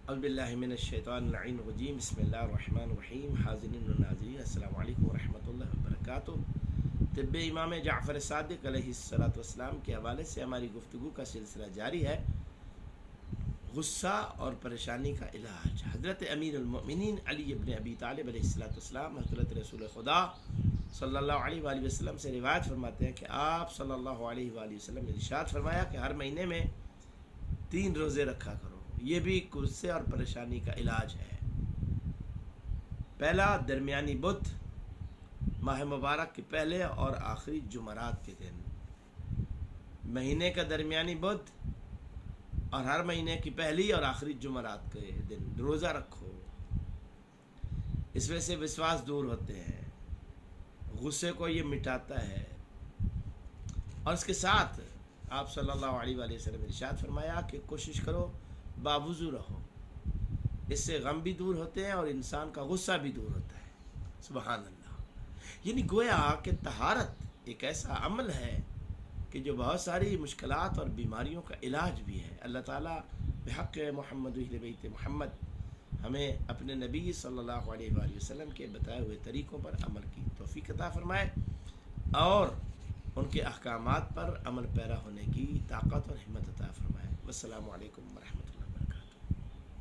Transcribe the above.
اعوذ باللہ من الشیطان اللعین الرجیم بسم اللہ الرحمن الرحیم. حاضرین و ناظرین السلام علیکم ورحمۃ اللہ وبرکاتہ. طب امام جعفر صادق علیہ الصلوۃ والسلام کے حوالے سے ہماری گفتگو کا سلسلہ جاری ہے. غصہ اور پریشانی کا علاج. حضرت امیر المؤمنین علی ابن ابی طالب علیہ الصلوۃ والسلام حضرت رسول خدا صلی اللہ علیہ وآلہ وسلم سے روایت فرماتے ہیں کہ آپ صلی اللہ علیہ وآلہ وسلم نے ارشاد فرمایا کہ ہر مہینے میں 3 روزے رکھا کرو. یہ بھی غصے اور پریشانی کا علاج ہے. پہلا درمیانی بدھ، ماہ مبارک کے پہلے اور آخری جمعرات کے دن. مہینے کا درمیانی بدھ اور ہر مہینے کی پہلی اور آخری جمعرات کے دن روزہ رکھو. اس میں سے وسواس دور ہوتے ہیں، غصے کو یہ مٹاتا ہے. اور اس کے ساتھ آپ صلی اللہ علیہ وآلہ وسلم نے ارشاد فرمایا کہ کوشش کرو باوضو رہو. اس سے غم بھی دور ہوتے ہیں اور انسان کا غصہ بھی دور ہوتا ہے. سبحان اللہ. یعنی گویا کہ طہارت ایک ایسا عمل ہے کہ جو بہت ساری مشکلات اور بیماریوں کا علاج بھی ہے. اللہ تعالیٰ بحق محمد اہل بیت محمد ہمیں اپنے نبی صلی اللہ علیہ وآلہ وسلم کے بتائے ہوئے طریقوں پر عمل کی توفیق عطا فرمائے اور ان کے احکامات پر عمل پیرا ہونے کی طاقت اور ہمت عطا فرمائے. والسلام علیکم ورحمۃ اللہ.